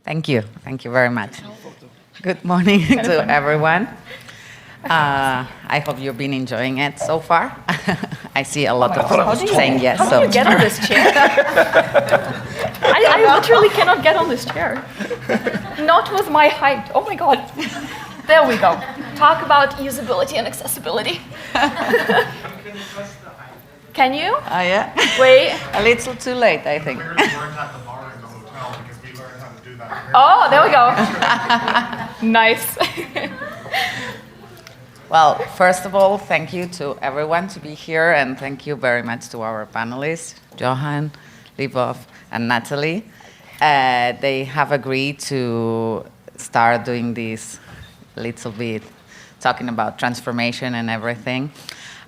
Thank you. Thank you very much. Good morning to everyone. I hope you've been enjoying it so far. I see a lot of saying yes. How do you get on this chair? I literally cannot get on this chair. Not with my height. Oh my god. There we go. Talk about usability and accessibility. Can you? Yeah. Wait. A little too late, I think. We learned at the bar in the hotel because we learned how to do that. Oh, there we go. Nice. Well, first of all, thank you to everyone to be here, and thank you very much to our panelists, Johan, Libov, and Natalie. They have agreed to start doing this little bit, talking about transformation and everything.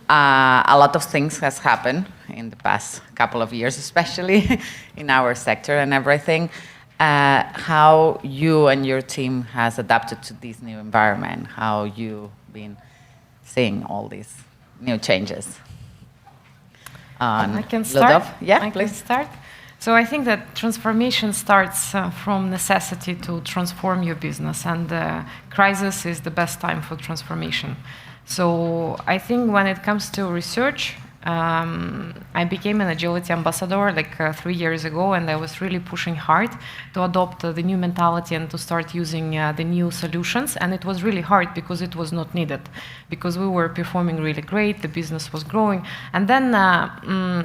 A lot of things has happened in the past couple of years, especially in our sector and everything. How you and your team has adapted to this new environment, how you've been seeing all these new changes. I can start. Ludov? Yeah, I please. can start. So I think that transformation starts from necessity to transform your business, and crisis is the best time for transformation. So I think when it comes to research, I became an agility ambassador like 3 years ago, and I was really pushing hard to adopt the new mentality and to start using the new solutions. And it was really hard because it was not needed, because we were performing really great, the business was growing. And then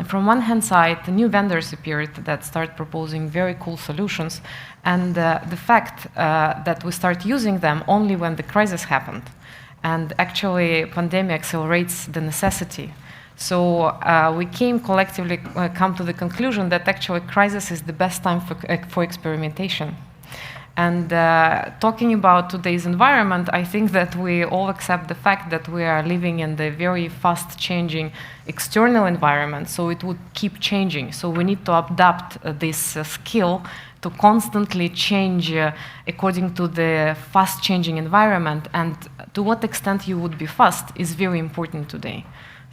from one hand side, the new vendors appeared that start proposing very cool solutions. And the fact that we start using them only when the crisis happened. And actually, pandemic accelerates the necessity. So we came collectively come to the conclusion that actually crisis is the best time for experimentation. And talking about today's environment, I think that we all accept the fact that we are living in the very fast changing external environment, so it would keep changing. So we need to adapt this skill to constantly change according to the fast changing environment, and to what extent you would be fast is very important today.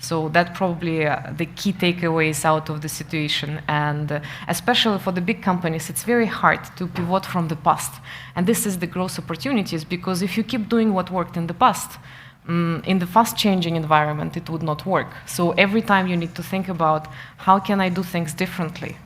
So that's probably the key takeaways out of the situation. And especially for the big companies, it's very hard to pivot from the past. And this is the growth opportunities, because if you keep doing what worked in the past, in the fast-changing environment, it would not work. So every time you need to think about, how can I do things differently?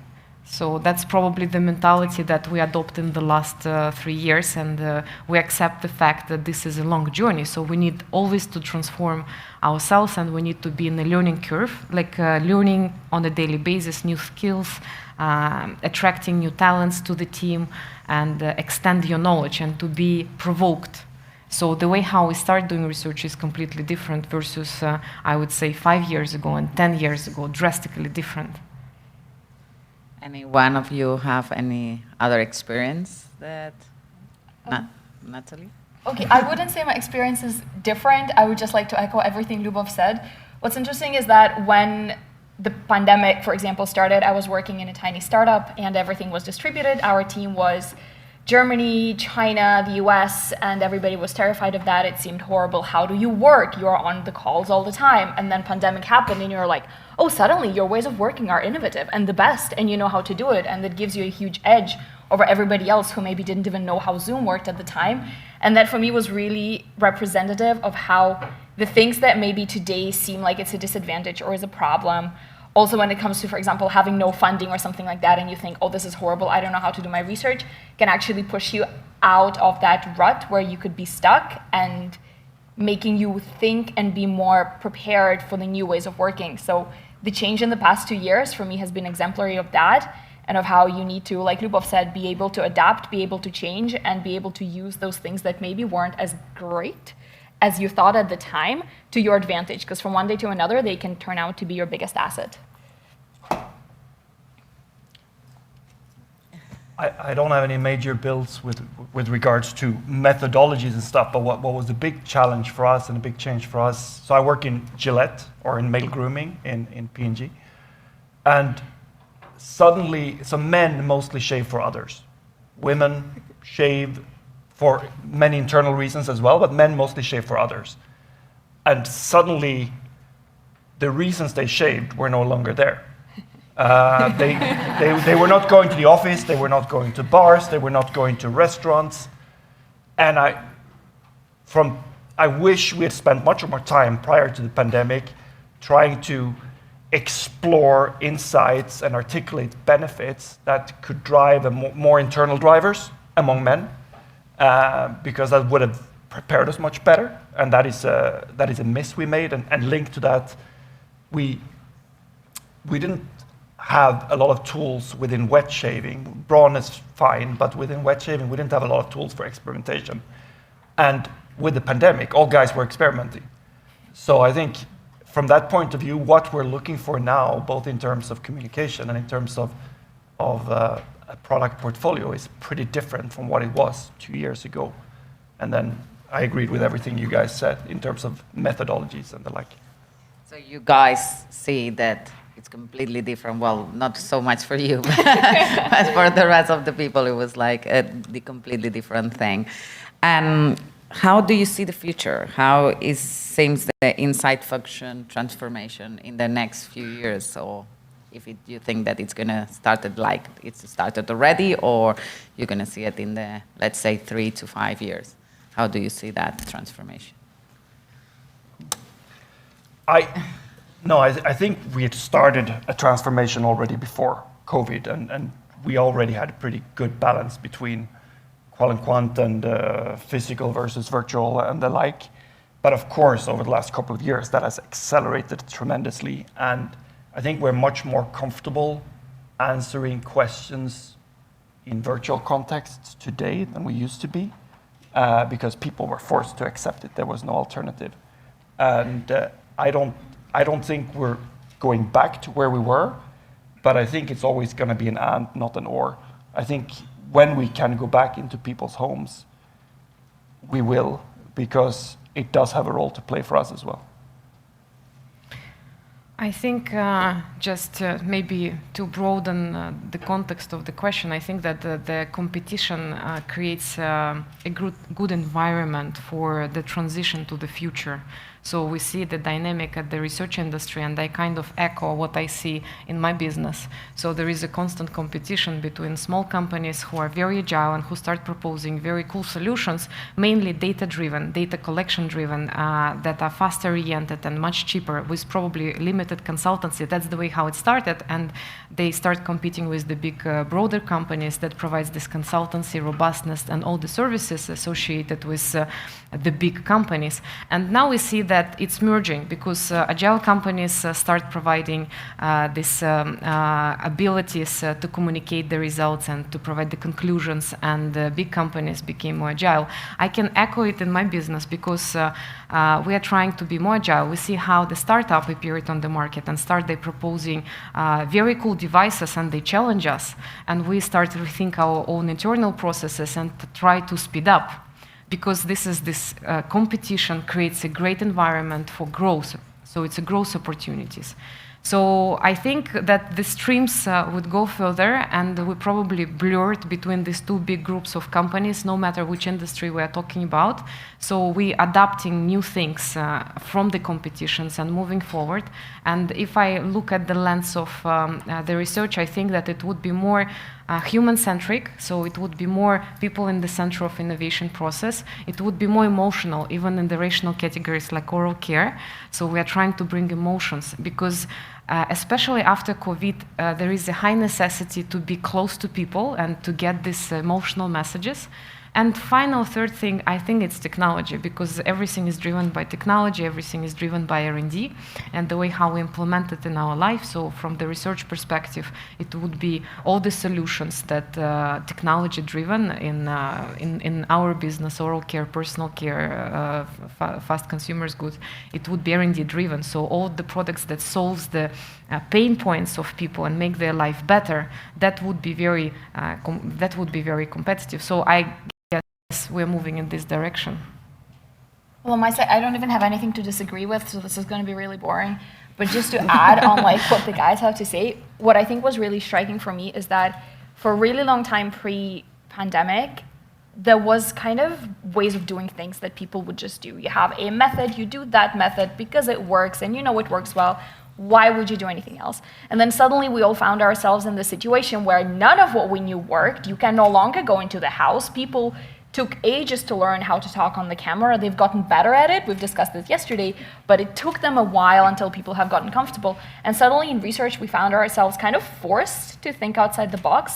So that's probably the mentality that we adopt in the last 3 years, and we accept the fact that this is a long journey. So we need always to transform ourselves, and we need to be in a learning curve, like learning on a daily basis new skills, attracting new talents to the team, and extend your knowledge and to be provoked. So the way how we start doing research is completely different versus, I would say, 5 years ago and 10 years ago, drastically different. Any one of you have any other experience that, Natalie? Okay, I wouldn't say my experience is different. I would just like to echo everything Lyubov said. What's interesting is that when the pandemic, for example, started, I was working in a tiny startup and everything was distributed. Our team was Germany, China, the US, and everybody was terrified of that. It seemed horrible. How do you work? You're on the calls all the time. And then pandemic happened and you're like, oh, suddenly your ways of working are innovative and the best, and you know how to do it. And that gives you a huge edge over everybody else who maybe didn't even know how Zoom worked at the time. And that for me was really representative of how the things that maybe today seem like it's a disadvantage or is a problem, also when it comes to, for example, having no funding or something like that, and you think, oh, this is horrible, I don't know how to do my research, can actually push you out of that rut where you could be stuck, and making you think and be more prepared for the new ways of working. So the change in the past 2 years for me has been exemplary of that, and of how you need to, like Lyubov said, be able to adapt, be able to change, and be able to use those things that maybe weren't as great as you thought at the time to your advantage, because from one day to another, they can turn out to be your biggest asset. I don't have any major builds with regards to methodologies and stuff, but what was a big challenge for us and a big change for us, so I work in Gillette, or in male grooming in P&G, and suddenly, so men mostly shave for others. Women shave for many internal reasons as well, but men mostly shave for others. And suddenly, the reasons they shaved were no longer there. They were not going to the office, they were not going to bars, they were not going to restaurants. And I wish we had spent much more time prior to the pandemic trying to explore insights and articulate benefits that could drive more internal drivers among men, because that would have prepared us much better. And that is a miss we made. And linked to that, we didn't have a lot of tools within wet shaving. Brawn is fine, but within wet shaving, we didn't have a lot of tools for experimentation. And with the pandemic, all guys were experimenting. So I think from that point of view, what we're looking for now, both in terms of communication and in terms of a product portfolio, is pretty different from what it was 2 years ago. And then I agreed with everything you guys said in terms of methodologies and the like. So you guys see that it's completely different. Well, not so much for you, but for the rest of the people, it was like the completely different thing. And how do you see the future? How seems the inside function transformation in the next few years? Or if you think that it's going to start like it's started already, or you're going to see it in the, let's say, 3 to 5 years? How do you see that transformation? I think we had started a transformation already before COVID, and we already had a pretty good balance between qual and quant and physical versus virtual and the like. But of course, over the last couple of years, that has accelerated tremendously. And I think we're much more comfortable answering questions in virtual contexts today than we used to be, because people were forced to accept it. There was no alternative. And I don't think we're going back to where we were, but I think it's always going to be an and, not an or. I think when we can go back into people's homes, we will, because it does have a role to play for us as well. I think just maybe to broaden the context of the question, I think that the competition creates a good environment for the transition to the future. So we see the dynamic at the research industry, and I kind of echo what I see in my business. So there is a constant competition between small companies who are very agile and who start proposing very cool solutions, mainly data-driven, data collection-driven, that are faster-oriented and much cheaper, with probably limited consultancy. That's the way how it started, and they start competing with the big, broader companies that provides this consultancy, robustness, and all the services associated with the big companies. And now we see that it's merging, because agile companies start providing these abilities to communicate the results and to provide the conclusions, and big companies became more agile. I can echo it in my business, because we are trying to be more agile. We see how the startup appeared on the market and they proposing very cool devices, and they challenge us, and we start to rethink our own internal processes and to try to speed up. Because this competition creates a great environment for growth. So it's a growth opportunities. So I think that the streams would go further, and we probably blurred between these two big groups of companies, no matter which industry we are talking about. So we adapting new things from the competitions and moving forward. And if I look at the lens of the research, I think that it would be more human-centric, so it would be more people in the center of innovation process. It would be more emotional, even in the rational categories like oral care. So we are trying to bring emotions, because especially after COVID, there is a high necessity to be close to people and to get these emotional messages. And final third thing, I think it's technology, because everything is driven by technology, everything is driven by R&D, and the way how we implement it in our life. So from the research perspective, it would be all the solutions that technology driven in our business, oral care, personal care, fast consumers goods, it would be R&D driven. So all the products that solves the pain points of people and make their life better, that would be very competitive. So I guess we're moving in this direction. Well, on my side, I don't even have anything to disagree with, so this is going to be really boring. But just to add on like what the guys have to say, what I think was really striking for me is that for a really long time pre-pandemic, there was kind of ways of doing things that people would just do. You have a method, you do that method because it works, and you know it works well. Why would you do anything else? And then suddenly we all found ourselves in the situation where none of what we knew worked. You can no longer go into the house. People took ages to learn how to talk on the camera. They've gotten better at it. We've discussed this yesterday, but it took them a while until people have gotten comfortable. And suddenly in research, we found ourselves kind of forced to think outside the box.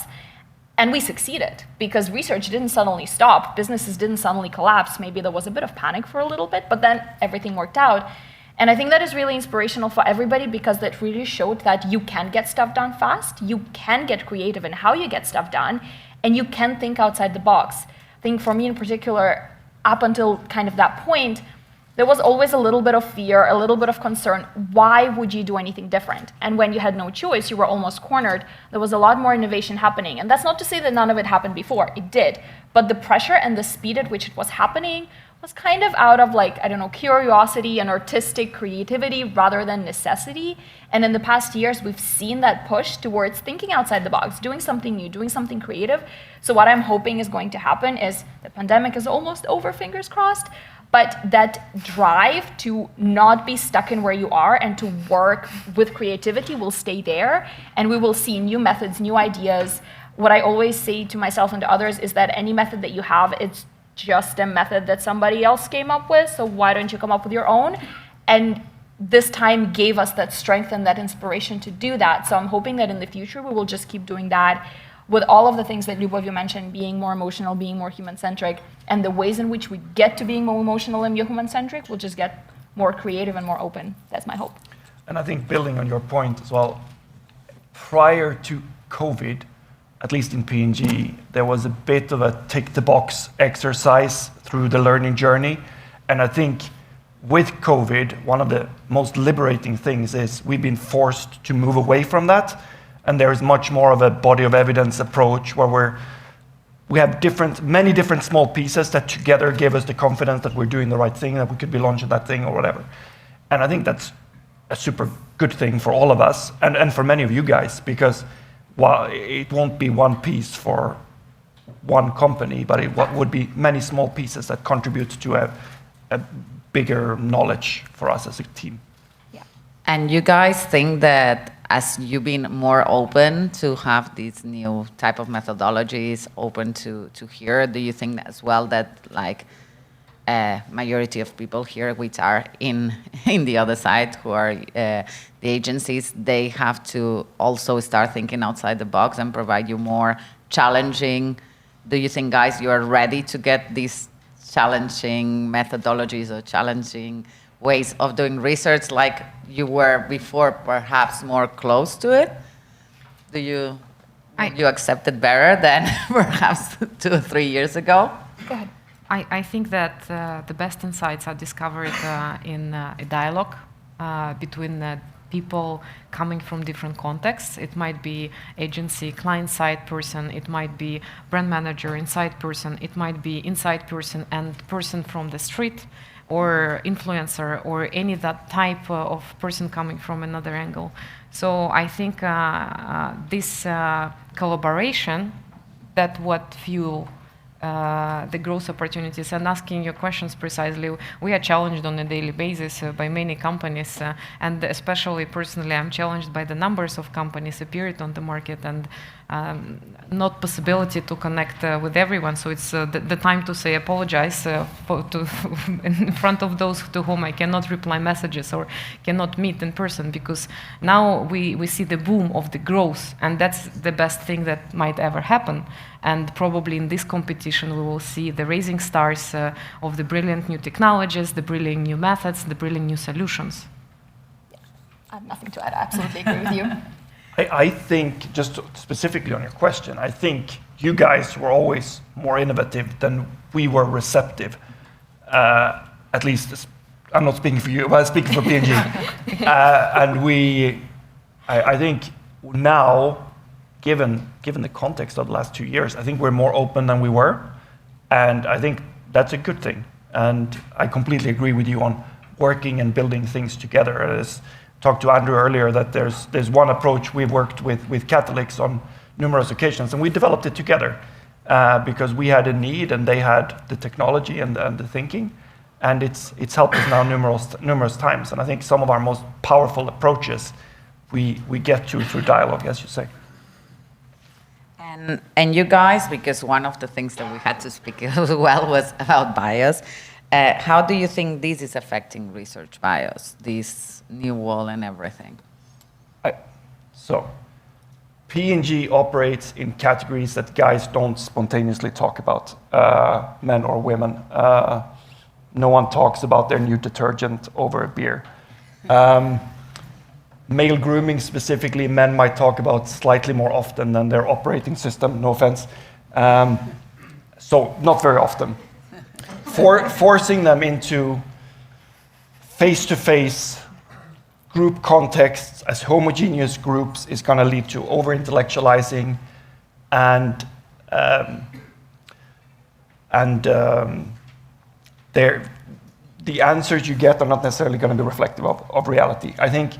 And we succeeded because research didn't suddenly stop. Businesses didn't suddenly collapse. Maybe there was a bit of panic for a little bit, but then everything worked out. And I think that is really inspirational for everybody because that really showed that you can get stuff done fast, you can get creative in how you get stuff done, and you can think outside the box. I think for me in particular, up until kind of that point, there was always a little bit of fear, a little bit of concern. Why would you do anything different? And when you had no choice, you were almost cornered. There was a lot more innovation happening. And that's not to say that none of it happened before. It did. But the pressure and the speed at which it was happening was kind of out of like, I don't know, curiosity and artistic creativity rather than necessity. And in the past years, we've seen that push towards thinking outside the box, doing something new, doing something creative. So what I'm hoping is going to happen is the pandemic is almost over, fingers crossed, but that drive to not be stuck in where you are and to work with creativity will stay there. And we will see new methods, new ideas. What I always say to myself and to others is that any method that you have, it's just a method that somebody else came up with, so why don't you come up with your own? And this time gave us that strength and that inspiration to do that. So I'm hoping that in the future we will just keep doing that with all of the things that Lyubov, you mentioned, being more emotional, being more human-centric, and the ways in which we get to being more emotional and more human-centric will just get more creative and more open. That's my hope. And I think building on your point as well, prior to COVID, at least in P&G, there was a bit of a tick-the-box exercise through the learning journey. And I think with COVID, one of the most liberating things is we've been forced to move away from that. And there is much more of a body of evidence approach where we have many different small pieces that together give us the confidence that we're doing the right thing, that we could be launching that thing or whatever. And I think that's a super good thing for all of us and for many of you guys, because well, it won't be one piece for one company, but it would be many small pieces that contribute to a bigger knowledge for us as a team. Yeah. And you guys think that as you've been more open to have these new type of methodologies open to hear, do you think as well that like majority of people here which are in the other side who are the agencies, they have to also start thinking outside the box and provide you more challenging? Do you think, guys, you are ready to get these challenging methodologies or challenging ways of doing research like you were before, perhaps more close to it? Do you accept it better than perhaps 2 or 3 years ago? Go ahead. I think that the best insights are discovered in a dialogue between people coming from different contexts. It might be agency, client-side person, it might be brand manager, inside person, it might be inside person and person from the street, or influencer, or any that type of person coming from another angle. So I think this collaboration, that what fuel the growth opportunities. And asking your questions precisely, we are challenged on a daily basis by many companies, and especially personally, I'm challenged by the numbers of companies appeared on the market and not possibility to connect with everyone. So it's the time to say apologize in front of those to whom I cannot reply messages or cannot meet in person, because now we see the boom of the growth, and that's the best thing that might ever happen. And probably in this competition, we will see the rising stars of the brilliant new technologies, the brilliant new methods, the brilliant new solutions. Yeah. I have nothing to add. I absolutely agree with you. I think, just specifically on your question, I think you guys were always more innovative than we were receptive. At least, I'm not speaking for you, but I'm speaking for P&G. And I think now, given the context of the last 2 years, I think we're more open than we were, and I think that's a good thing. And I completely agree with you on working and building things together. As talked to Andrew earlier, that there's one approach we've worked with Catholics on numerous occasions, and we developed it together because we had a need and they had the technology and the thinking, and it's helped us now numerous times. And I think some of our most powerful approaches we get to through dialogue, as you say. And you guys, because one of the things that we had to speak as well was about bias. How do you think this is affecting research bias, this new wall and everything? So, P&G operates in categories that guys don't spontaneously talk about, men or women. No one talks about their new detergent over a beer. Male grooming specifically, men might talk about slightly more often than their operating system, no offense. So not very often. Forcing them into face-to-face group contexts as homogeneous groups is going to lead to over-intellectualizing and the answers you get are not necessarily going to be reflective of reality. I think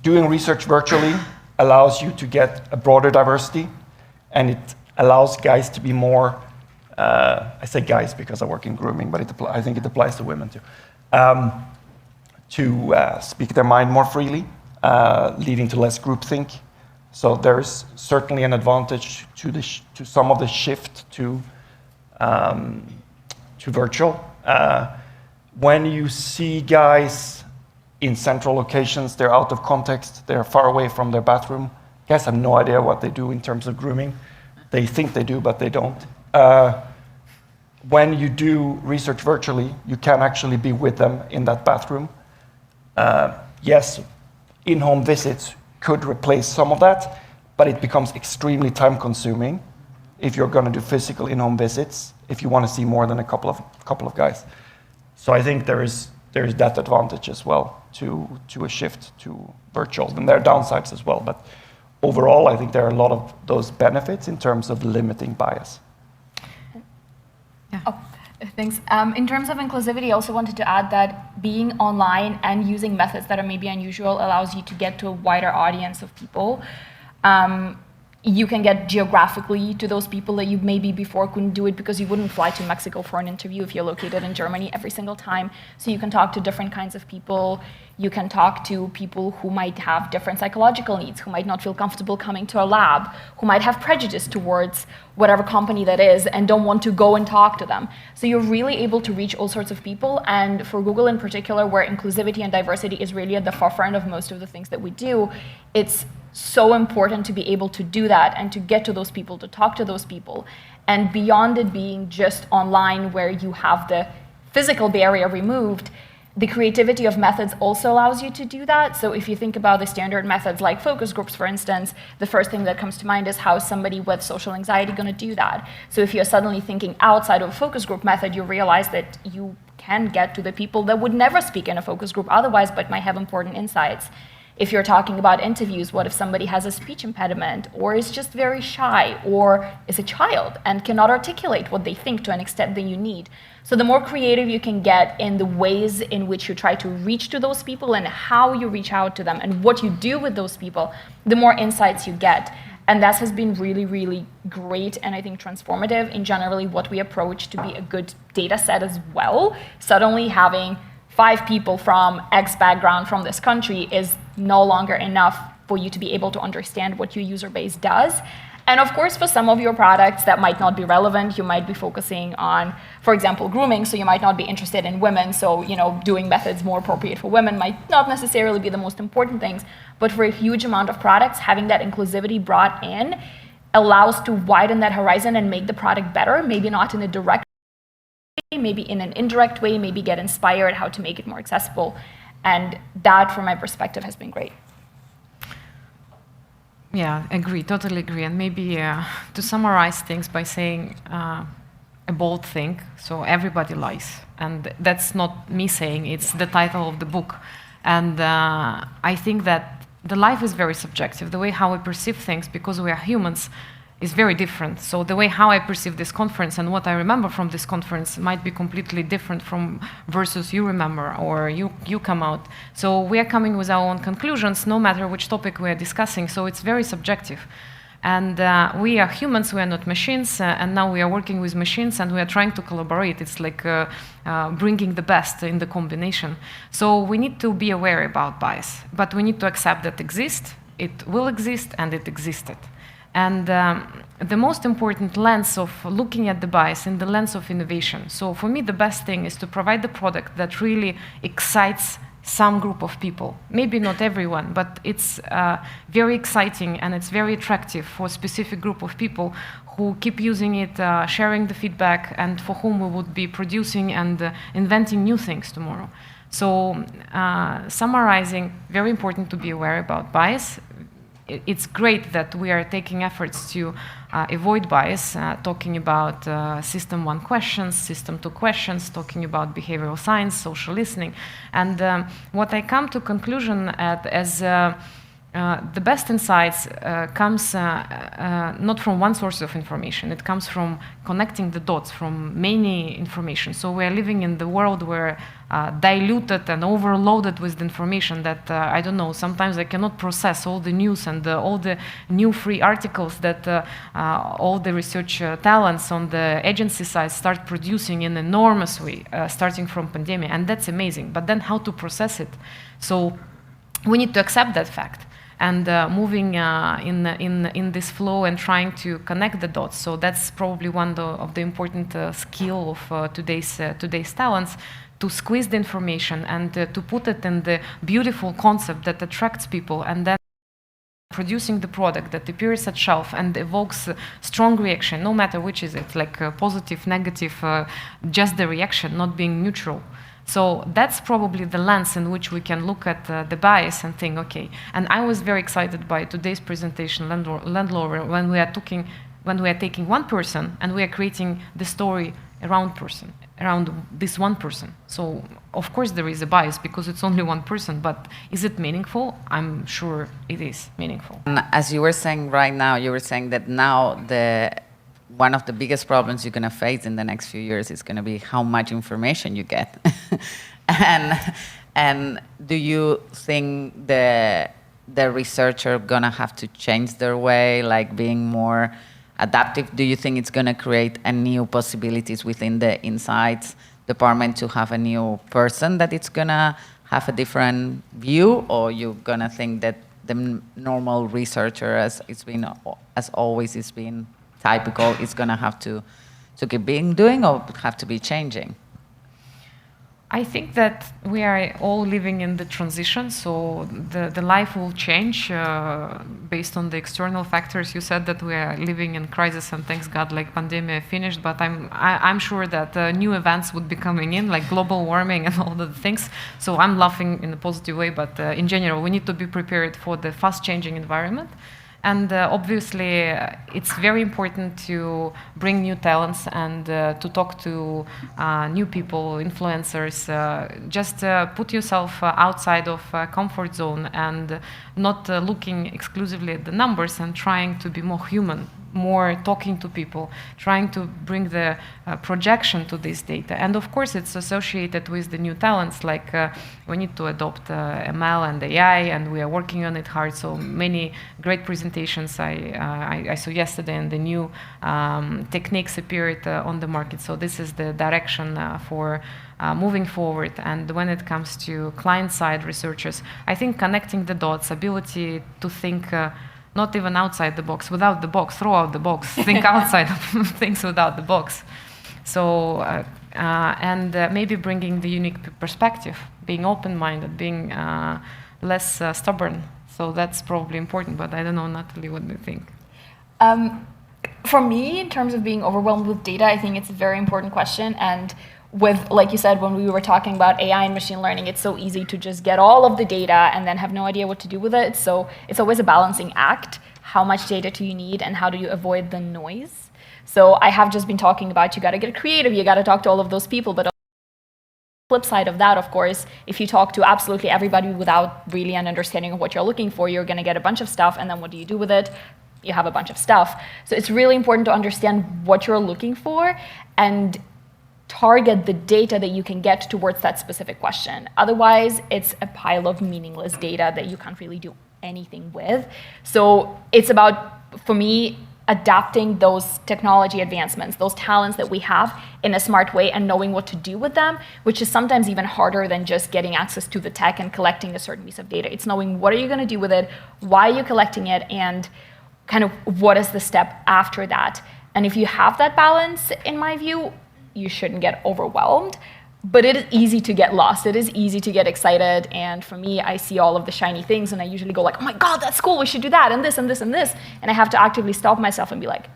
doing research virtually allows you to get a broader diversity, and it allows guys to be more, I say guys because I work in grooming, but I think it applies to women too, to speak their mind more freely, leading to less groupthink. So there's certainly an advantage to some of the shift to virtual. When you see guys in central locations, they're out of context, they're far away from their bathroom. Guys have no idea what they do in terms of grooming. They think they do, but they don't. When you do research virtually, you can actually be with them in that bathroom. Yes, in-home visits could replace some of that, but it becomes extremely time-consuming if you're going to do physical in-home visits, if you want to see more than a couple of guys. So I think there is that advantage as well to a shift to virtual, and there are downsides as well. But overall, I think there are a lot of those benefits in terms of limiting bias. Yeah. Oh, thanks. In terms of inclusivity, I also wanted to add that being online and using methods that are maybe unusual allows you to get to a wider audience of people. You can get geographically to those people that you maybe before couldn't do it because you wouldn't fly to Mexico for an interview if you're located in Germany every single time. So you can talk to different kinds of people. You can talk to people who might have different psychological needs, who might not feel comfortable coming to a lab, who might have prejudice towards whatever company that is and don't want to go and talk to them. So you're really able to reach all sorts of people. And for Google in particular, where inclusivity and diversity is really at the forefront of most of the things that we do, it's so important to be able to do that and to get to those people, to talk to those people. And beyond it being just online where you have the physical barrier removed, the creativity of methods also allows you to do that. So if you think about the standard methods like focus groups, for instance, the first thing that comes to mind is how is somebody with social anxiety going to do that? So if you're suddenly thinking outside of a focus group method, you realize that you can get to the people that would never speak in a focus group otherwise, but might have important insights. If you're talking about interviews, what if somebody has a speech impediment or is just very shy or is a child and cannot articulate what they think to an extent that you need? So the more creative you can get in the ways in which you try to reach to those people and how you reach out to them and what you do with those people, the more insights you get. And that has been really, really great and I think transformative in generally what we approach to be a good data set as well. Suddenly having 5 people from X background from this country is no longer enough for you to be able to understand what your user base does. And of course, for some of your products that might not be relevant, you might be focusing on, for example, grooming, so you might not be interested in women, so doing methods more appropriate for women might not necessarily be the most important things. But for a huge amount of products, having that inclusivity brought in allows to widen that horizon and make the product better, maybe not in a direct way, maybe in an indirect way, maybe get inspired how to make it more accessible. And that, from my perspective, has been great. Yeah, agree, totally agree. And maybe to summarize things by saying a bold thing, so everybody lies. And that's not me saying, it's the title of the book. And I think that the life is very subjective. The way how we perceive things, because we are humans, is very different. So the way how I perceive this conference and what I remember from this conference might be completely different from versus you remember or you come out. So we are coming with our own conclusions, no matter which topic we are discussing. So it's very subjective. And we are humans, we are not machines, and now we are working with machines and we are trying to collaborate. It's like bringing the best in the combination. So we need to be aware about bias, but we need to accept that it will exist, and it existed. And the most important lens of looking at the bias in the lens of innovation. So for me, the best thing is to provide the product that really excites some group of people. Maybe not everyone, but it's very exciting and it's very attractive for a specific group of people who keep using it, sharing the feedback, and for whom we would be producing and inventing new things tomorrow. So summarizing, very important to be aware about bias. It's great that we are taking efforts to avoid bias, talking about system 1 questions, system 2 questions, talking about behavioral science, social listening. And what I come to conclusion as the best insights comes not from one source of information. It comes from connecting the dots from many information. So we are living in the world where diluted and overloaded with information that, I don't know, sometimes I cannot process all the news and all the new free articles that all the research talents on the agency side start producing in enormous way, starting from pandemic, and that's amazing. But then how to process it? So we need to accept that fact. And moving in this flow and trying to connect the dots. So that's probably one of the important skill of today's talents, to squeeze the information and to put it in the beautiful concept that attracts people, and then producing the product that appears at shelf and evokes a strong reaction, no matter which is it, like positive, negative, just the reaction, not being neutral. So that's probably the lens in which we can look at the bias and think, okay. And I was very excited by today's presentation, Landlord, when we are taking one person and we are creating the story around this one person. So of course there is a bias because it's only one person, but is it meaningful? I'm sure it is meaningful. And as you were saying right now, you were saying that now one of the biggest problems you're going to face in the next few years is going to be how much information you get. and do you think the researcher going to have to change their way, like being more adaptive? Do you think it's going to create a new possibilities within the insights department to have a new person that it's going to have a different view, or you're going to think that the normal researcher, as always it's been typical, is going to have to keep doing or have to be changing? I think that we are all living in the transition, so the life will change based on the external factors. You said that we are living in crisis, and thanks God, like pandemic finished. But I'm sure that new events would be coming in, like global warming and all the things. So I'm laughing in a positive way, but in general, we need to be prepared for the fast-changing environment. And obviously, it's very important to bring new talents and to talk to new people, influencers. Just put yourself outside of comfort zone and not looking exclusively at the numbers and trying to be more human, more talking to people, trying to bring the projection to this data. And of course, it's associated with the new talents, like we need to adopt ML and AI, and we are working on it hard. So many great presentations I saw yesterday, and the new techniques appeared on the market. So this is the direction for moving forward. And when it comes to client-side researchers, I think connecting the dots, ability to think not even outside the box, without the box, throw out the box, think outside of things without the box. So, and maybe bringing the unique perspective, being open-minded, being less stubborn. So that's probably important, but I don't know, Natalie, what do you think? For me, in terms of being overwhelmed with data, I think it's a very important question. And with, like you said, when we were talking about AI and machine learning, it's so easy to just get all of the data and then have no idea what to do with it. So it's always a balancing act. How much data do you need and how do you avoid the noise? So I have just been talking about you got to get creative, you got to talk to all of those people. But on the flip side of that, of course, if you talk to absolutely everybody without really an understanding of what you're looking for, you're going to get a bunch of stuff. And then what do you do with it? You have a bunch of stuff. So it's really important to understand what you're looking for and target the data that you can get towards that specific question. Otherwise, it's a pile of meaningless data that you can't really do anything with. So it's about for me, adapting those technology advancements, those talents that we have in a smart way and knowing what to do with them, which is sometimes even harder than just getting access to the tech and collecting a certain piece of data. It's knowing what are you going to do with it, why are you collecting it, and kind of what is the step after that. And if you have that balance, in my view, you shouldn't get overwhelmed. But it is easy to get lost. It is easy to get excited. And for me, I see all of the shiny things and I usually go like, oh my God, that's cool. We should do that and this and this and this. And I have to actively stop myself and be like,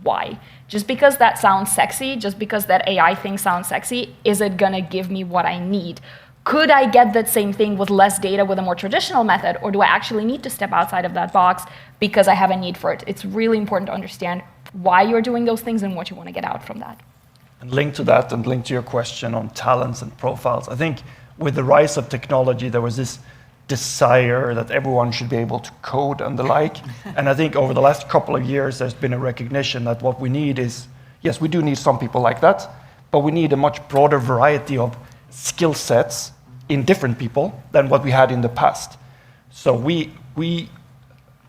why? Just because that sounds sexy, just because that AI thing sounds sexy, is it gonna give me what I need? Could I get that same thing with less data with a more traditional method? Or do I actually need to step outside of that box because I have a need for it? It's really important to understand why you're doing those things and what you want to get out from that. And linked to that, and linked to your question on talents and profiles, I think with the rise of technology, there was this desire that everyone should be able to code and the like. And I think over the last couple of years, there's been a recognition that what we need is, yes, we do need some people like that, but we need a much broader variety of skill sets in different people than what we had in the past. So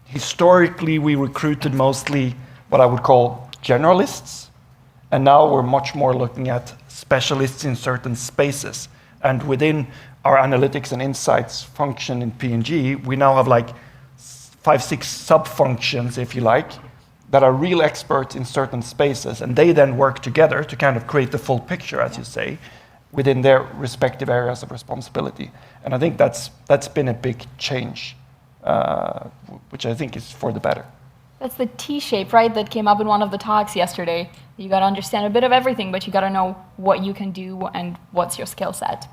historically, we recruited mostly what I would call generalists. And now we're much more looking at specialists in certain spaces. And within our analytics and insights function in P&G, we now have like 5-6 sub-functions, if you like, that are real experts in certain spaces. And they then work together to kind of create the full picture, as you say, within their respective areas of responsibility. And I think that's been a big change, which I think is for the better. That's the T-shape, right, that came up in one of the talks yesterday. You got to understand a bit of everything, but you got to know what you can do and what's your skill set.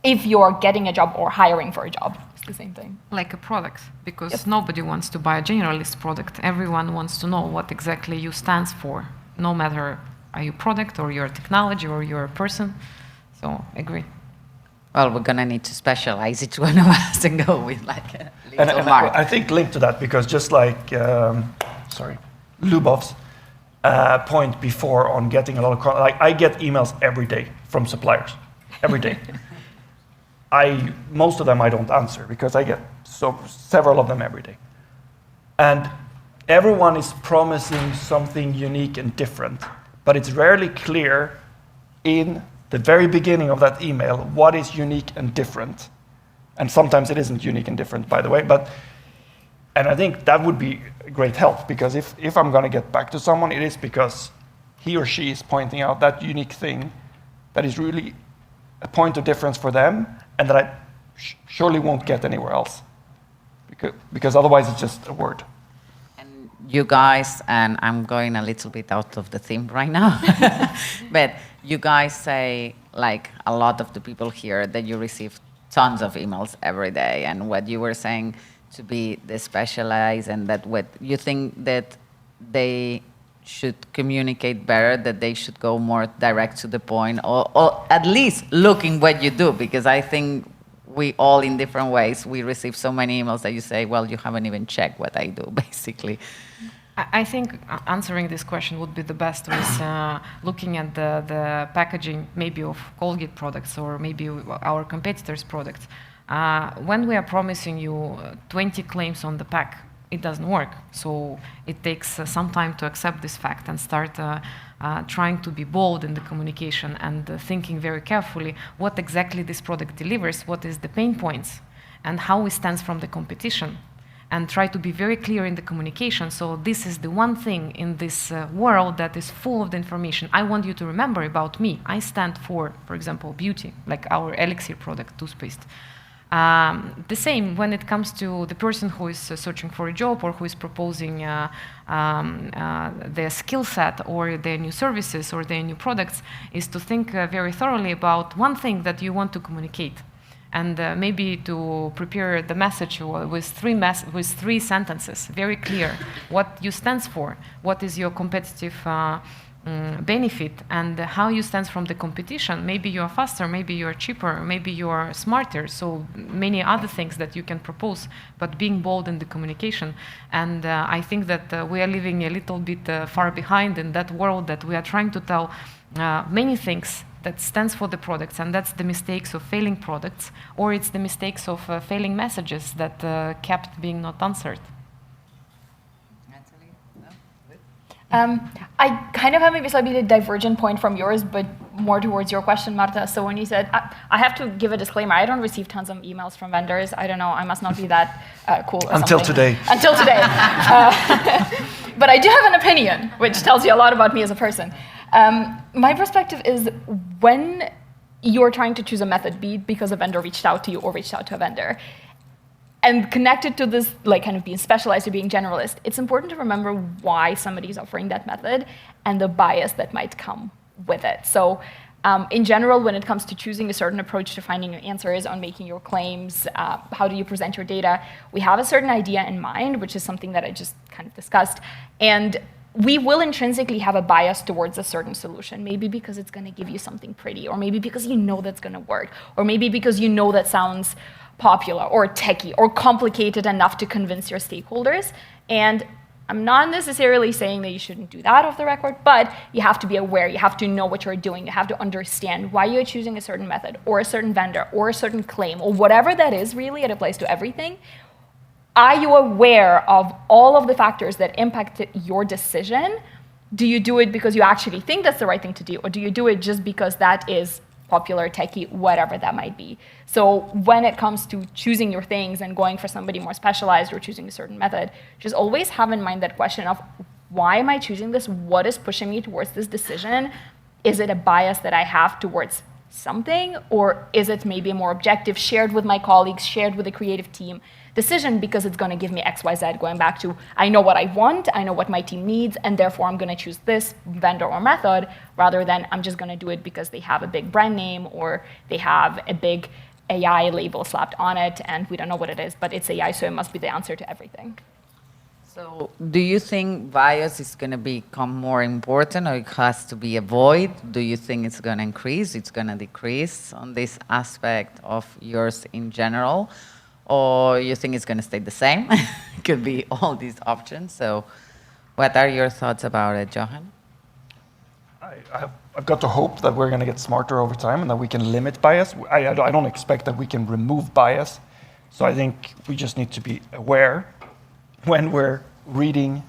If you're getting a job or hiring for a job, it's the same thing. Like a product, because nobody wants to buy a generalist product. Everyone wants to know what exactly you stands for, no matter are you product or you're technology or you're a person. So, agree. Well, we're gonna need to specialize each one of us and go with like a little And mark. I think linked to that, because just like, Lubov's point before on getting a lot of, like I get emails every day from suppliers, every day. Most of them I don't answer because I get several of them every day. And everyone is promising something unique and different, but it's rarely clear in the very beginning of that email what is unique and different. And sometimes it isn't unique and different, by the way, and I think that would be a great help, because if I'm going to get back to someone, it is because he or she is pointing out that unique thing that is really a point of difference for them and that I surely won't get anywhere else, because otherwise it's just a word. And you guys, and I'm going a little bit out of the theme right now, but you guys say, like a lot of the people here, that you receive tons of emails every day, and what you were saying to be the specialized, and that what you think that they should communicate better, that they should go more direct to the point, or at least looking what you do, because I think we all in different ways, we receive so many emails that you say, well, you haven't even checked what I do, basically. I think answering this question would be the best with looking at the packaging, maybe of Colgate products or maybe our competitors' products. When we are promising you 20 claims on the pack, it doesn't work. So it takes some time to accept this fact and start trying to be bold in the communication and thinking very carefully what exactly this product delivers, what is the pain points, and how it stands from the competition. And try to be very clear in the communication. So this is the one thing in this world that is full of the information. I want you to remember about me. I stand for example, beauty, like our Elixir product, toothpaste. The same when it comes to the person who is searching for a job or who is proposing their skill set or their new services or their new products, is to think very thoroughly about one thing that you want to communicate. And maybe to prepare the message with three sentences, very clear, what you stand for, what is your competitive benefit, and how you stand from the competition. Maybe you are faster, maybe you are cheaper, maybe you are smarter, so many other things that you can propose, but being bold in the communication. And I think that we are living a little bit far behind in that world, that we are trying to tell many things that stands for the products, and that's the mistakes of failing products, or it's the mistakes of failing messages that kept being not answered. Natalie? I kind of have maybe slightly a divergent point from yours, but more towards your question, Marta. So when you said, I have to give a disclaimer, I don't receive tons of emails from vendors. I don't know, I must not be that cool or Until something. today. Until today. But I do have an opinion, which tells you a lot about me as a person. My perspective is when you're trying to choose a method, be it because a vendor reached out to you or reached out to a vendor, and connected to this, like kind of being specialized or being generalist, it's important to remember why somebody's offering that method and the bias that might come with it. So in general, when it comes to choosing a certain approach to finding your answers, on making your claims, how do you present your data, we have a certain idea in mind, which is something that I just kind of discussed. And we will intrinsically have a bias towards a certain solution, maybe because it's going to give you something pretty, or maybe because you know that's going to work, or maybe because you know that sounds popular or techie or complicated enough to convince your stakeholders. And I'm not necessarily saying that you shouldn't do that off the record, but you have to be aware, you have to know what you're doing, you have to understand why you're choosing a certain method or a certain vendor or a certain claim or whatever that is. Really, it applies to everything. Are you aware of all of the factors that impact your decision? Do you do it because you actually think that's the right thing to do, or do you do it just because that is popular, techie, whatever that might be? So when it comes to choosing your things and going for somebody more specialized or choosing a certain method, just always have in mind that question of, why am I choosing this? What is pushing me towards this decision? Is it a bias that I have towards something, or is it maybe a more objective, shared with my colleagues, shared with the creative team decision because it's going to give me X, Y, Z, going back to, I know what I want, I know what my team needs, and therefore I'm going to choose this vendor or method, rather than I'm just going to do it because they have a big brand name or they have a big AI label slapped on it, and we don't know what it is, but it's AI, so it must be the answer to everything. So do you think bias is going to become more important, or it has to be avoided? Do you think it's going to increase, it's going to decrease on this aspect of yours in general? Or you think it's going to stay the same? It could be all these options. So what are your thoughts about it, Johan? I've got to hope that we're going to get smarter over time and that we can limit bias. I don't expect that we can remove bias. So I think we just need to be aware when we're reading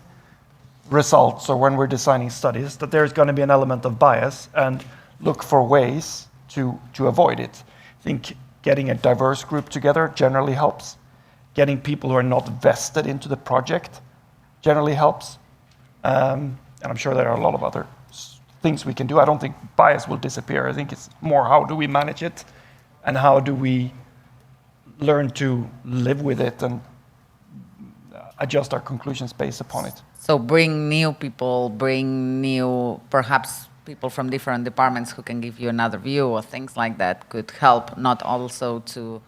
results or when we're designing studies that there's going to be an element of bias, and look for ways to avoid it. I think getting a diverse group together generally helps. Getting people who are not vested into the project generally helps. And I'm sure there are a lot of other things we can do. I don't think bias will disappear. I think it's more, how do we manage it, and how do we learn to live with it and adjust our conclusions based upon it. So bring new people, bring new, perhaps people from different departments who can give you another view, or things like that could help, not also to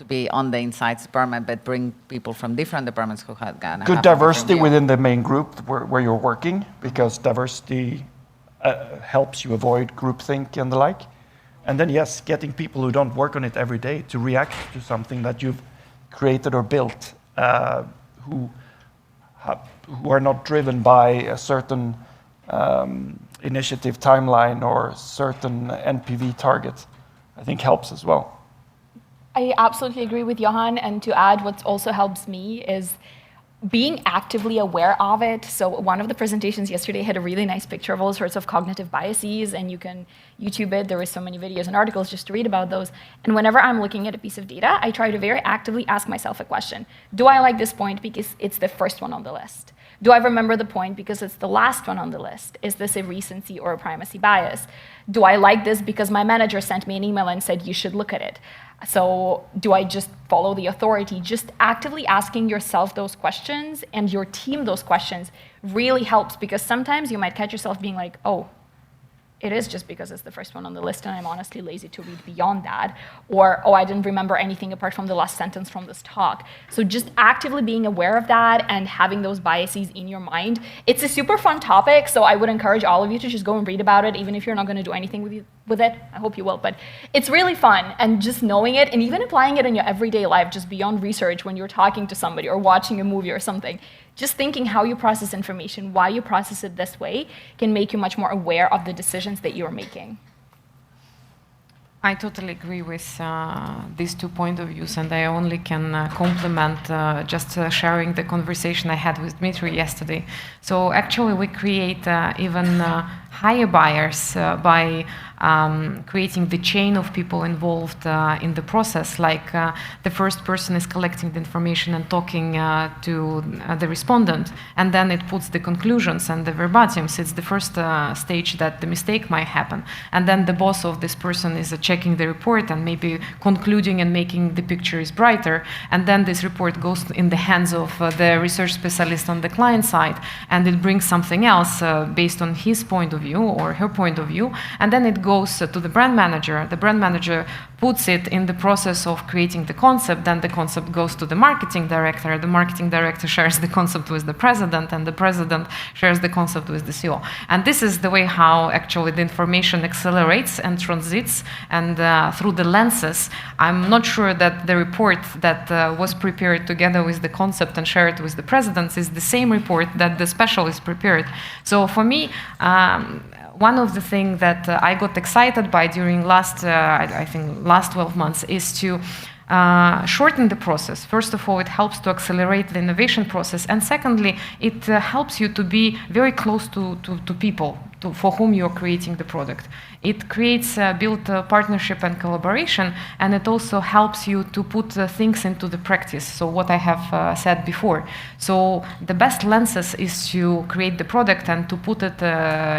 be on the insights department, but bring people from different departments who have good diversity within the main group where you're working, because diversity helps you avoid groupthink and the like. And then, yes, getting people who don't work on it every day to react to something that you've created or built, who are not driven by a certain initiative timeline or certain NPV target, I think helps as well. I absolutely agree with Johan, and to add, what also helps me is being actively aware of it. So one of the presentations yesterday had a really nice picture of all sorts of cognitive biases, and you can YouTube it. There were so many videos and articles just to read about those. And whenever I'm looking at a piece of data, I try to very actively ask myself a question. Do I like this point because it's the first one on the list? Do I remember the point because it's the last one on the list? Is this a recency or a primacy bias? Do I like this because my manager sent me an email and said you should look at it? So do I just follow the authority? Just actively asking yourself those questions and your team those questions really helps, because sometimes you might catch yourself being like, oh, it is just because it's the first one on the list and I'm honestly lazy to read beyond that. Or, oh, I didn't remember anything apart from the last sentence from this talk. So just actively being aware of that and having those biases in your mind. It's a super fun topic, so I would encourage all of you to just go and read about it, even if you're not going to do anything with it. I hope you will, but it's really fun. And just knowing it and even applying it in your everyday life, just beyond research, when you're talking to somebody or watching a movie or something, just thinking how you process information, why you process it this way, can make you much more aware of the decisions that you're making. I totally agree with these 2 points of views, and I only can complement just sharing the conversation I had with Dmitry yesterday. So actually, we create even higher buyers by creating the chain of people involved in the process. Like the first person is collecting the information and talking to the respondent, and then it puts the conclusions and the verbatims. It's the first stage that the mistake might happen. And then the boss of this person is checking the report and maybe concluding and making the picture is brighter. And then this report goes in the hands of the research specialist on the client side, and it brings something else based on his point of view or her point of view. And then it goes to the brand manager. The brand manager puts it in the process of creating the concept. Then the concept goes to the marketing director. The marketing director shares the concept with the president, and the president shares the concept with the CEO. And this is the way how actually the information accelerates and transits, and through the lenses. I'm not sure that the report that was prepared together with the concept and shared with the presidents is the same report that the specialist prepared. So for me, one of the things that I got excited by during I think last 12 months is to shorten the process. First of all, it helps to accelerate the innovation process, and secondly, it helps you to be very close to people for whom you're creating the product. It creates build partnership and collaboration, and it also helps you to put things into the practice. So what I have said before. So the best lenses is to create the product and to put it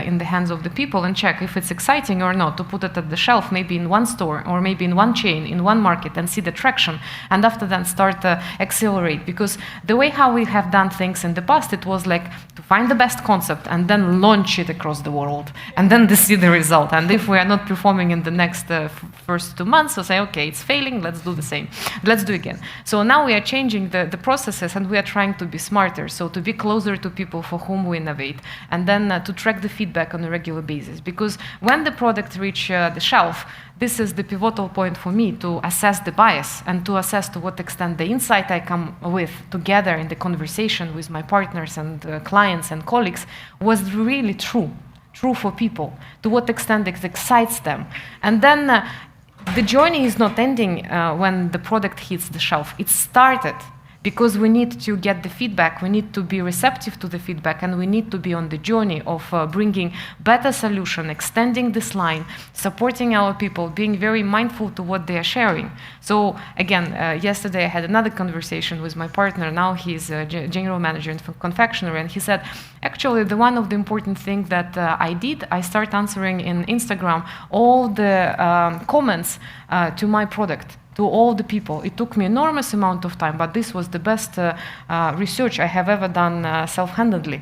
in the hands of the people and check if it's exciting or not, to put it at the shelf, maybe in one store or maybe in one chain, in one market, and see the traction. And after that, start accelerate. Because the way how we have done things in the past, it was like to find the best concept and then launch it across the world, and then to see the result. And if we are not performing in the next first 2 months, we'll say, okay, it's failing, let's do the same. Let's do again. So now we are changing the processes, and we are trying to be smarter, so to be closer to people for whom we innovate, and then to track the feedback on a regular basis. Because when the product reaches the shelf, this is the pivotal point for me to assess the bias and to assess to what extent the insight I come with together in the conversation with my partners and clients and colleagues was really true for people, to what extent it excites them. And then the journey is not ending when the product hits the shelf. It started because we need to get the feedback, we need to be receptive to the feedback, and we need to be on the journey of bringing better solution, extending this line, supporting our people, being very mindful to what they are sharing. So again, yesterday I had another conversation with my partner. Now he's a general manager in confectionery, and he said, actually, one of the important things that I start answering in Instagram all the comments to my product, to all the people. It took me enormous amount of time, but this was the best research I have ever done self-handedly.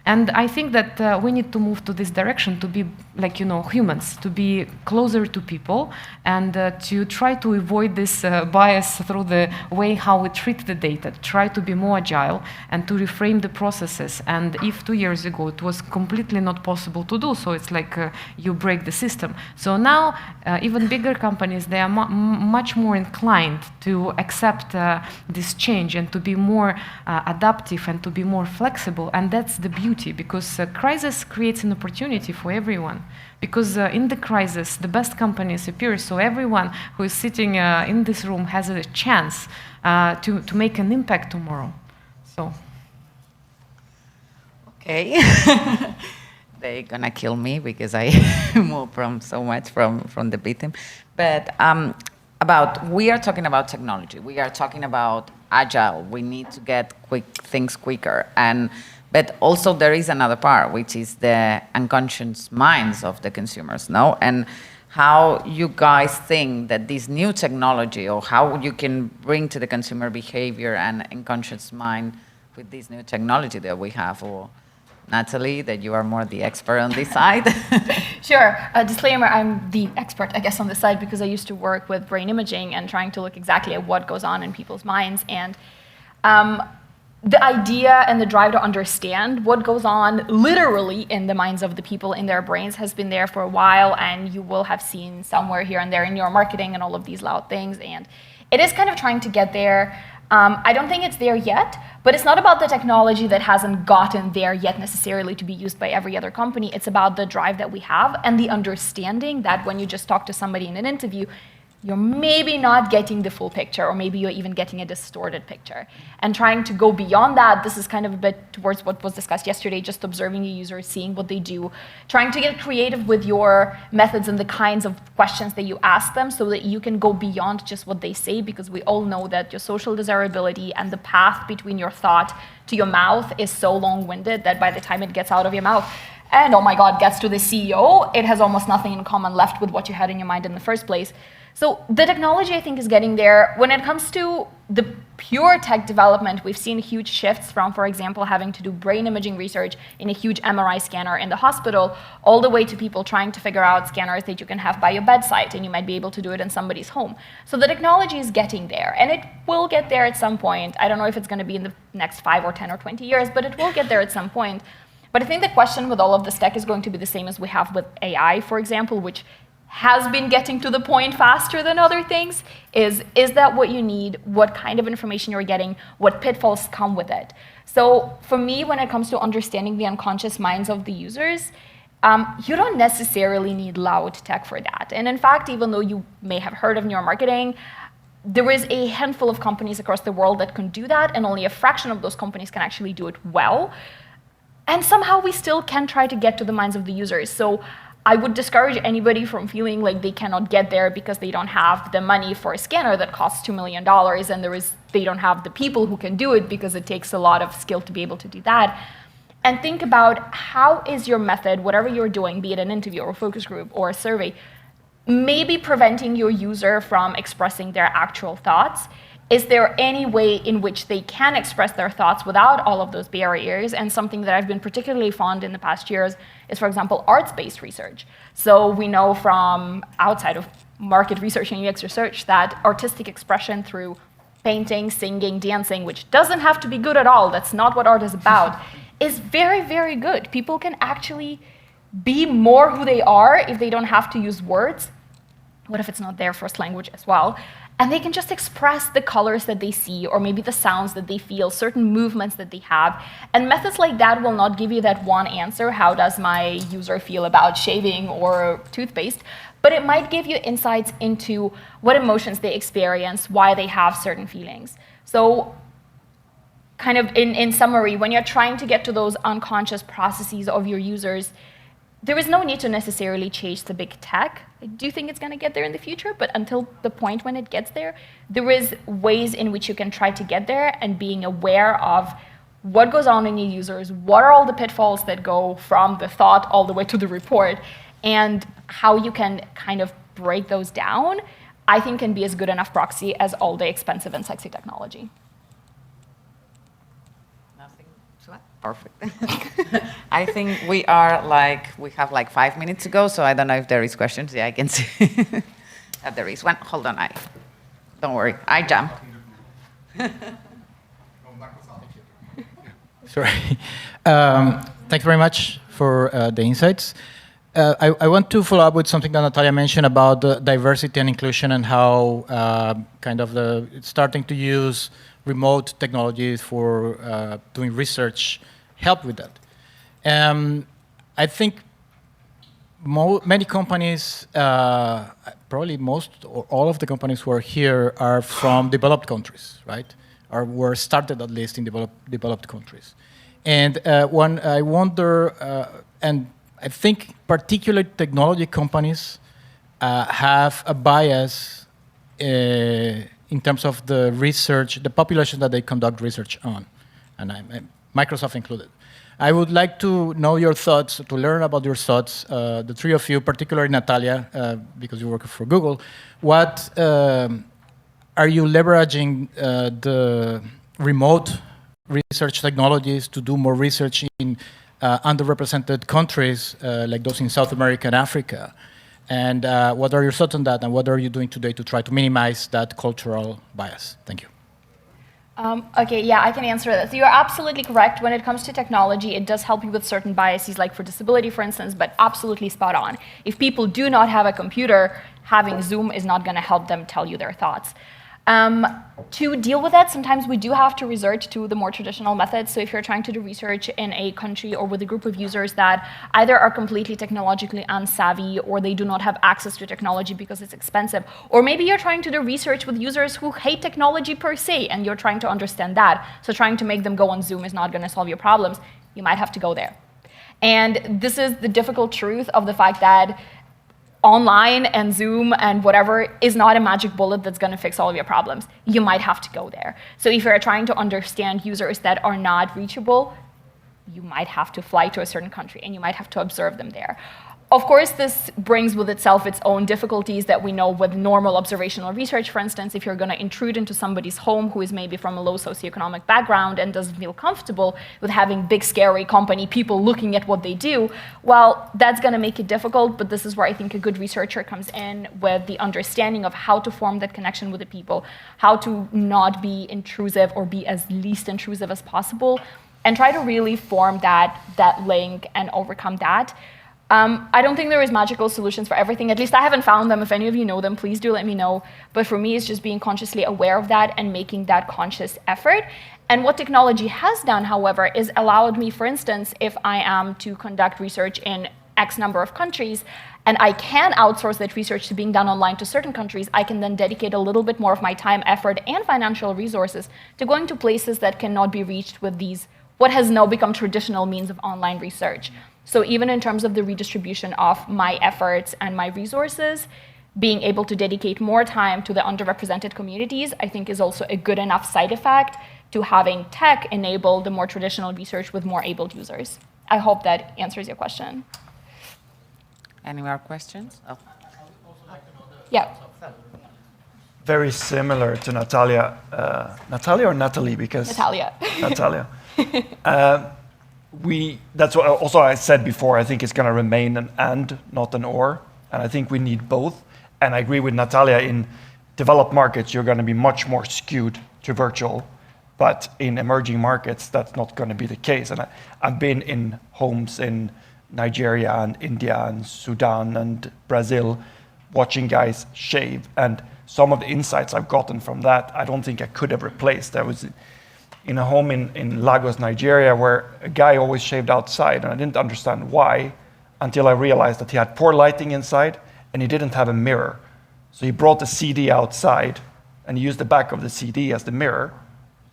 And I think that we need to move to this direction, to be like, humans, to be closer to people, and to try to avoid this bias through the way how we treat the data, try to be more agile and to reframe the processes. And if 2 years ago it was completely not possible to do so, it's like you break the system. So now even bigger companies, they are much more inclined to accept this change and to be more adaptive and to be more flexible, and that's the beauty. Because crisis creates an opportunity for everyone. Because in the crisis, the best companies appear, so everyone who is sitting in this room has a chance to make an impact tomorrow. So. Okay. They're gonna kill me because I move so much from the victim. But we are talking about technology. We are talking about agile. We need to get things quicker. But also there is another part, which is the unconscious minds of the consumers, no? And how you guys think that this new technology, or how you can bring to the consumer behavior and unconscious mind with this new technology that we have, or Natalie, that you are more the expert on this side. Sure. Disclaimer, I'm the expert, I guess, on this side because I used to work with brain imaging and trying to look exactly at what goes on in people's minds. And the idea and the drive to understand what goes on literally in the minds of the people in their brains has been there for a while, and you will have seen somewhere here and there in your marketing and all of these loud things. And it is kind of trying to get there I don't think it's there yet, but it's not about the technology that hasn't gotten there yet necessarily to be used by every other company. It's about the drive that we have and the understanding that when you just talk to somebody in an interview, you're maybe not getting the full picture, or maybe you're even getting a distorted picture. And trying to go beyond that, this is kind of a bit towards what was discussed yesterday, just observing your users, seeing what they do, trying to get creative with your methods and the kinds of questions that you ask them so that you can go beyond just what they say, because we all know that your social desirability and the path between your thought to your mouth is so long-winded that by the time it gets out of your mouth, and oh my God, gets to the CEO, it has almost nothing in common left with what you had in your mind in the first place. So the technology, I think, is getting there. When it comes to the pure tech development, we've seen huge shifts from, for example, having to do brain imaging research in a huge MRI scanner in the hospital, all the way to people trying to figure out scanners that you can have by your bedside, and you might be able to do it in somebody's home. So the technology is getting there, and it will get there at some point. I don't know if it's going to be in the next 5 or 10 or 20 years, but it will get there at some point. But I think the question with all of this tech is going to be the same as we have with AI, for example, which has been getting to the point faster than other things, is that what you need? What kind of information you're getting? What pitfalls come with it? So for me, when it comes to understanding the unconscious minds of the users, you don't necessarily need loud tech for that. And in fact, even though you may have heard of neuromarketing, there is a handful of companies across the world that can do that, and only a fraction of those companies can actually do it well. And somehow we still can try to get to the minds of the users. So I would discourage anybody from feeling like they cannot get there because they don't have the money for a scanner that costs $2 million, and they don't have the people who can do it because it takes a lot of skill to be able to do that. And think about how is your method, whatever you're doing, be it an interview or a focus group or a survey, maybe preventing your user from expressing their actual thoughts. Is there any way in which they can express their thoughts without all of those barriers? And something that I've been particularly fond in the past years is, for example, arts-based research. So we know from outside of market research and UX research that artistic expression through painting, singing, dancing, which doesn't have to be good at all, that's not what art is about, is very, very good. People can actually be more who they are if they don't have to use words. What if it's not their first language as well? And they can just express the colors that they see, or maybe the sounds that they feel, certain movements that they have. And methods like that will not give you that one answer, how does my user feel about shaving or toothpaste? But it might give you insights into what emotions they experience, why they have certain feelings. So kind of in summary, when you're trying to get to those unconscious processes of your users, there is no need to necessarily chase the big tech. I do think it's going to get there in the future, but until the point when it gets there, there is ways in which you can try to get there, and being aware of what goes on in your users, what are all the pitfalls that go from the thought all the way to the report, and how you can kind of break those down, I think can be as good enough proxy as all the expensive and sexy technology. Perfect. I think we have like 5 minutes to go, so I don't know if there is questions. Yeah, I can see that there is one. Hold on, don't worry, I jump. Sorry. Thanks very much for the insights. I want to follow up with something that Natalia mentioned about the diversity and inclusion, and how it's starting to use remote technologies for doing research help with that. I think many companies, probably most or all of the companies who are here are from developed countries, right? Or were started at least in developed countries. And I wonder, and I think particularly technology companies have a bias in terms of the research, the population that they conduct research on, and Microsoft included. I would like to know your thoughts, to learn about your thoughts, the three of you, particularly Natalia, because you work for Google. What are you leveraging the remote research technologies to do more research in underrepresented countries, like those in South America and Africa? And what are your thoughts on that, and what are you doing today to try to minimize that cultural bias? Thank you. Okay, yeah, I can answer that. So you're absolutely correct. When it comes to technology, it does help you with certain biases, like for disability, for instance, but absolutely spot on. If people do not have a computer, having Zoom is not going to help them tell you their thoughts. To deal with that, sometimes we do have to resort to the more traditional methods. So if you're trying to do research in a country or with a group of users that either are completely technologically unsavvy or they do not have access to technology because it's expensive, or maybe you're trying to do research with users who hate technology per se and you're trying to understand that, so trying to make them go on Zoom is not going to solve your problems, you might have to go there. And this is the difficult truth of the fact that online and Zoom and whatever is not a magic bullet that's going to fix all of your problems. You might have to go there. So if you're trying to understand users that are not reachable, you might have to fly to a certain country and you might have to observe them there. Of course, this brings with itself its own difficulties that we know with normal observational research. For instance, if you're going to intrude into somebody's home who is maybe from a low socioeconomic background and doesn't feel comfortable with having big, scary company people looking at what they do, well, that's going to make it difficult. But this is where I think a good researcher comes in with the understanding of how to form that connection with the people, how to not be intrusive or be as least intrusive as possible, and try to really form that link and overcome that. I don't think there is magical solutions for everything. At least I haven't found them. If any of you know them, please do let me know. But for me, it's just being consciously aware of that and making that conscious effort. And what technology has done, however, is allowed me, for instance, if I am to conduct research in X number of countries, and I can outsource that research to being done online to certain countries, I can then dedicate a little bit more of my time, effort, and financial resources to going to places that cannot be reached with these, what has now become traditional means of online research. So even in terms of the redistribution of my efforts and my resources, being able to dedicate more time to the underrepresented communities, I think is also a good enough side effect to having tech enable the more traditional research with more abled users. I hope that answers your question. Any more questions? Oh. Yeah. Very similar to Natalia. Natalia or Natalie? Because Natalia. Natalia. That's what also I said before, I think it's going to remain an and, not an or. And I think we need both. And I agree with Natalia, in developed markets, you're going to be much more skewed to virtual. But in emerging markets, that's not going to be the case. And I've been in homes in Nigeria and India and Sudan and Brazil watching guys shave. And some of the insights I've gotten from that, I don't think I could have replaced. I was in a home in Lagos, Nigeria, where a guy always shaved outside, and I didn't understand why until I realized that he had poor lighting inside and he didn't have a mirror. So he brought the CD outside and he used the back of the CD as the mirror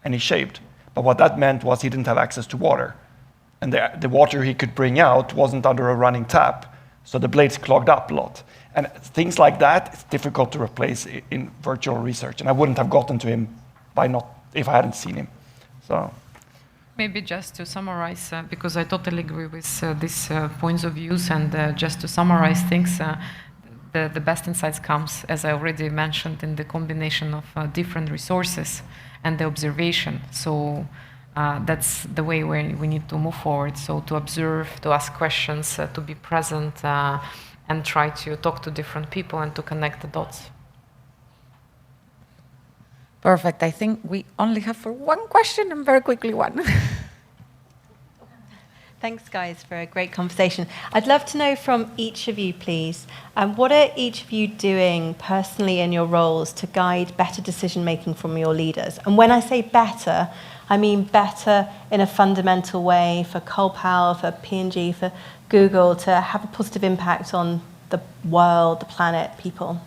and he shaved. But what that meant was he didn't have access to water. And the water he could bring out wasn't under a running tap, so the blades clogged up a lot. And things like that, it's difficult to replace in virtual research. And I wouldn't have gotten to him if I hadn't seen him. So, maybe just to summarize, because I totally agree with these points of views, and just to summarize things, the best insights comes, as I already mentioned, in the combination of different resources and the observation. So that's the way we need to move forward. So to observe, to ask questions, to be present, and try to talk to different people and to connect the dots. Perfect. I think we only have for one question, and very quickly one. Thanks, guys, for a great conversation. I'd love to know from each of you, please, what are each of you doing personally in your roles to guide better decision-making from your leaders? And when I say better, I mean better in a fundamental way for Qual, for P&G, for Google, to have a positive impact on the world, the planet, people.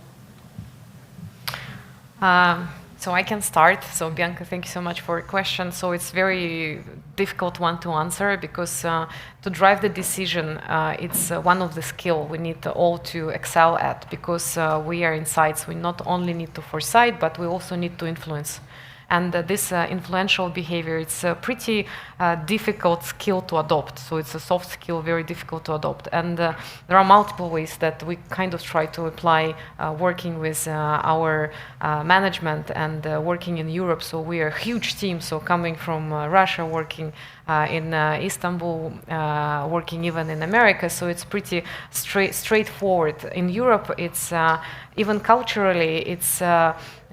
So I can start. So Bianca, thank you so much for your question. So it's very difficult one to answer because to drive the decision, it's one of the skills we need all to excel at, because we are insights. We not only need to foresight, but we also need to influence. And this influential behavior, it's a pretty difficult skill to adopt. So it's a soft skill, very difficult to adopt. And there are multiple ways that we kind of try to apply working with our management and working in Europe. So we are a huge team. So coming from Russia, working in Istanbul, working even in America. So it's pretty straightforward. In Europe, it's even culturally, it's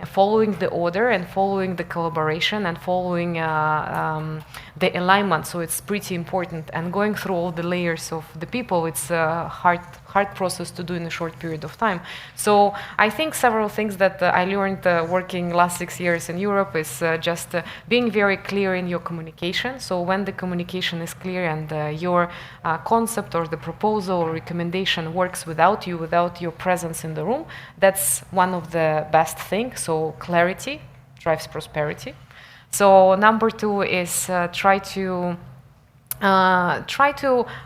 following the order and following the collaboration and following the alignment. So it's pretty important. And going through all the layers of the people, it's hard hard process to do in a short period of time. So I think several things that I learned working last 6 years in Europe is just being very clear in your communication. So when the communication is clear and your concept or the proposal or recommendation works without you, without your presence in the room, that's one of the best things. So clarity drives prosperity. So number 2 is try to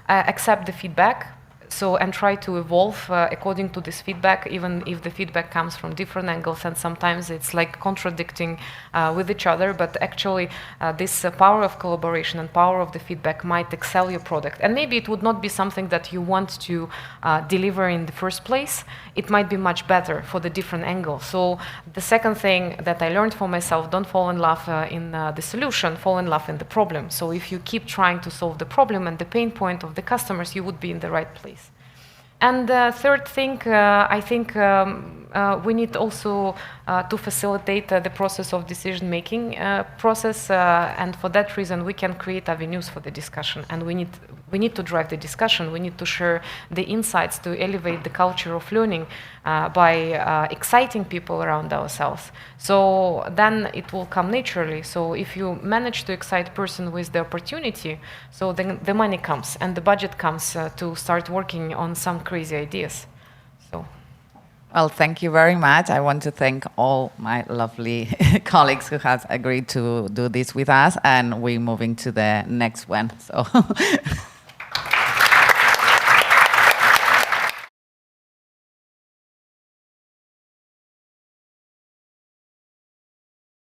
accept the feedback. So, and try to evolve according to this feedback, even if the feedback comes from different angles, and sometimes it's like contradicting with each other, but actually this power of collaboration and power of the feedback might excel your product. And maybe it would not be something that you want to deliver in the first place. It might be much better for the different angle. So the second thing that I learned for myself, don't fall in love in the solution, fall in love in the problem. So if you keep trying to solve the problem and the pain point of the customers, you would be in the right place. And the third thing, I think we need also to facilitate the process of decision-making process, and for that reason we can create avenues for the discussion, and we need to drive the discussion. We need to share the insights to elevate the culture of learning by exciting people around ourselves. So then it will come naturally. So if you manage to excite person with the opportunity, so then the money comes and the budget comes to start working on some crazy ideas. So. Well, thank you very much. I want to thank all my lovely colleagues who have agreed to do this with us, and we're moving to the next one. So.